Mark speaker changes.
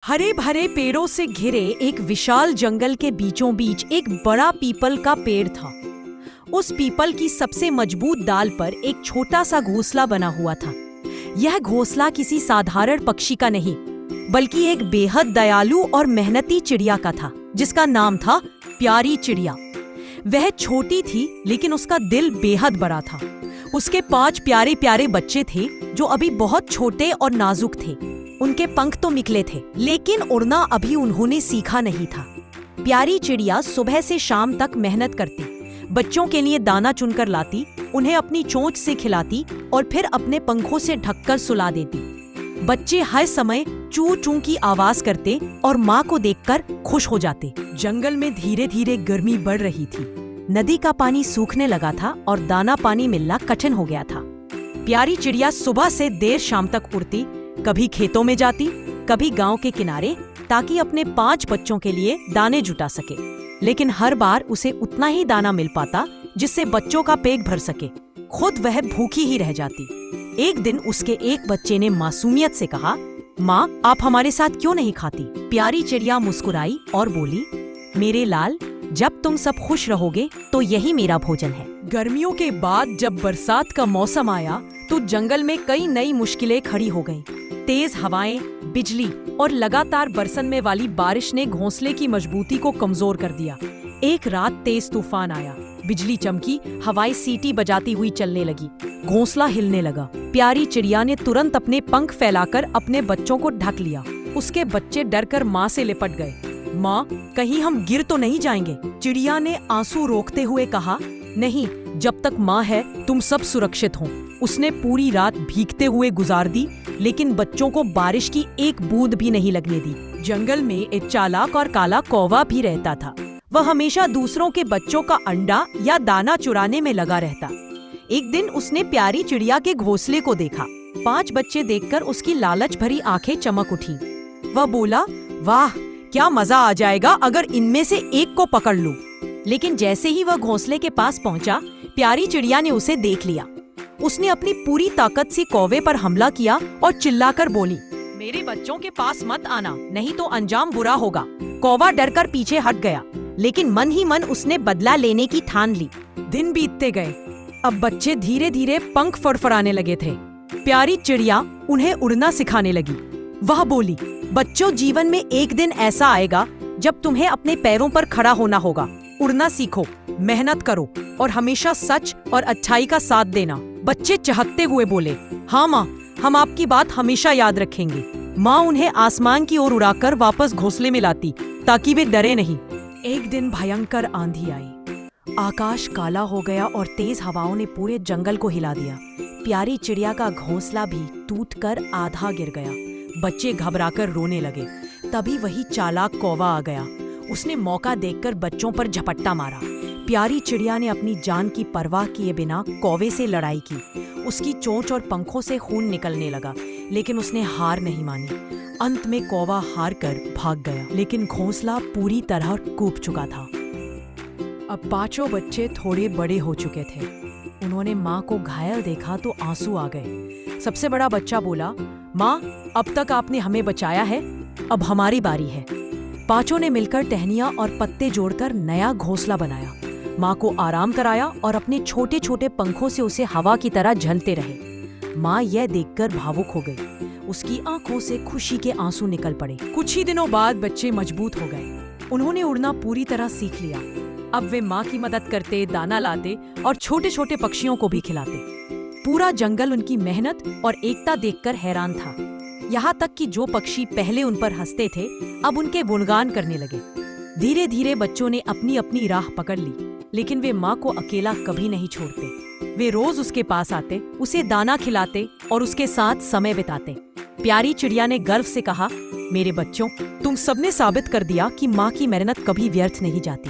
Speaker 1: हरे भरे पेड़ों से घिरे एक विशाल जंगल के बीचों बीच एक बड़ा पीपल का पेड़ था। उस पीपल की सबसे मजबूत डाल पर एक छोटा सा घोंसला बना हुआ था। यह घोंसला किसी साधारण पक्षी का नहीं, बल्कि एक बेहद दयालु और मेहनती चिड़िया का था, जिसका नाम था प्यारी चिड़िया। वह छोटी थी, लेकिन उसका दिल बेहद बड़ा था। उसके 5 प्यारे प्यारे बच्चे थे जो अभी बहुत छोटे और नाजुक थे। उनके पंख तो निकले थे, लेकिन उड़ना अभी उन्होंने सीखा नहीं था। प्यारी चिड़िया सुबह से शाम तक मेहनत करती, बच्चों के लिए दाना चुनकर लाती, उन्हें अपनी चोंच से खिलाती और फिर अपने पंखों से ढककर सुला देती। बच्चे हर समय चू चू की आवाज करते और माँ को देखकर खुश हो जाते। जंगल में धीरे धीरे गर्मी बढ़ रही थी। नदी का पानी सूखने लगा था और दाना पानी मिलना कठिन हो गया था। प्यारी चिड़िया सुबह से देर शाम तक उड़ती, कभी खेतों में जाती, कभी गांव के किनारे, ताकि अपने 5 बच्चों के लिए दाने जुटा सके। लेकिन हर बार उसे उतना ही दाना मिल पाता जिससे बच्चों का पेट भर सके। खुद वह भूखी ही रह जाती। एक दिन उसके एक बच्चे ने मासूमियत से कहा, माँ, आप हमारे साथ क्यों नहीं खाती? प्यारी चिड़िया मुस्कुराई और बोली, मेरे लाल, जब तुम सब खुश रहोगे तो यही मेरा भोजन है। गर्मियों के बाद जब बरसात का मौसम आया तो जंगल में कई नई मुश्किलें खड़ी हो गईं। तेज हवाएं, बिजली और लगातार बरसने वाली बारिश ने घोंसले की मजबूती को कमजोर कर दिया। एक रात तेज तूफान आया, बिजली चमकी, हवाएं सीटी बजाती हुई चलने लगी, घोंसला हिलने लगा। प्यारी चिड़िया ने तुरंत अपने पंख फैलाकर अपने बच्चों को ढक लिया। उसके बच्चे डरकर माँ से लिपट गए। माँ, कहीं हम गिर तो नहीं जाएंगे? चिड़िया ने आंसू रोकते हुए कहा, नहीं, जब तक माँ है तुम सब सुरक्षित हो। उसने पूरी रात भीगते हुए गुजार दी, लेकिन बच्चों को बारिश की एक बूंद भी नहीं लगने दी। जंगल में एक चालाक और काला कौवा भी रहता था। वह हमेशा दूसरों के बच्चों का अंडा या दाना चुराने में लगा रहता। एक दिन उसने प्यारी चिड़िया के घोंसले को देखा। 5 बच्चे देखकर उसकी लालच भरी आंखें चमक उठी। वह बोला, वाह, क्या मजा आ जाएगा अगर इनमें से एक को पकड़ लूं। लेकिन जैसे ही वह घोंसले के पास पहुंचा, प्यारी चिड़िया ने उसे देख लिया। उसने अपनी पूरी ताकत से कौवे पर हमला किया और चिल्लाकर बोली, मेरे बच्चों के पास मत आना, नहीं तो अंजाम बुरा होगा। कौवा डरकर पीछे हट गया, लेकिन मन ही मन उसने बदला लेने की ठान ली। दिन बीतते गए। अब बच्चे धीरे धीरे पंख फड़फड़ाने लगे थे। प्यारी चिड़िया उन्हें उड़ना सिखाने लगी। वह बोली, बच्चों, जीवन में एक दिन ऐसा आएगा जब तुम्हें अपने पैरों पर खड़ा होना होगा। उड़ना सीखो, मेहनत करो और हमेशा सच और अच्छाई का साथ देना। बच्चे चहकते हुए बोले, हाँ माँ, हम आपकी बात हमेशा याद रखेंगे। माँ उन्हें आसमान की ओर उड़ाकर वापस घोंसले में लाती, ताकि वे डरे नहीं। एक दिन भयंकर आंधी आई। आकाश काला हो गया और तेज हवाओं ने पूरे जंगल को हिला दिया। प्यारी चिड़िया का घोंसला भी टूटकर आधा गिर गया। बच्चे घबराकर रोने लगे। तभी वही चालाक कौवा आ गया। उसने मौका देखकर बच्चों पर झपट्टा मारा। प्यारी चिड़िया ने अपनी जान की परवाह किए बिना कौवे से लड़ाई की। उसकी चोंच और पंखों से खून निकलने लगा, लेकिन उसने हार नहीं मानी। अंत में कौवा हार कर भाग गया, लेकिन घोंसला पूरी तरह कूप चुका था। अब 5 बच्चे थोड़े बड़े हो चुके थे। उन्होंने माँ को घायल देखा तो आंसू आ गए। सबसे बड़ा बच्चा बोला, माँ, अब तक आपने हमें बचाया है, अब हमारी बारी है। 5 ने मिलकर टहनियाँ और पत्ते जोड़कर नया घोंसला बनाया। माँ को आराम कराया और अपने छोटे छोटे पंखों से उसे हवा की तरह झलते रहे। माँ यह देखकर भावुक हो गई। उसकी आंखों से खुशी के आंसू निकल पड़े। कुछ ही दिनों बाद बच्चे मजबूत हो गए। उन्होंने उड़ना पूरी तरह सीख लिया। अब वे माँ की मदद करते, दाना लाते और छोटे छोटे पक्षियों को भी खिलाते। पूरा जंगल उनकी मेहनत और एकता देखकर हैरान था। यहाँ तक कि जो पक्षी पहले उन पर हंसते थे, अब उनके गुणगान करने लगे। धीरे धीरे बच्चों ने अपनी अपनी राह पकड़ ली, लेकिन वे माँ को अकेला कभी नहीं छोड़ते। वे रोज उसके पास आते, उसे दाना खिलाते और उसके साथ समय बिताते। प्यारी चिड़िया ने गर्व से कहा, मेरे बच्चों, तुम सबने साबित कर दिया कि माँ की मेहनत कभी व्यर्थ नहीं जाती।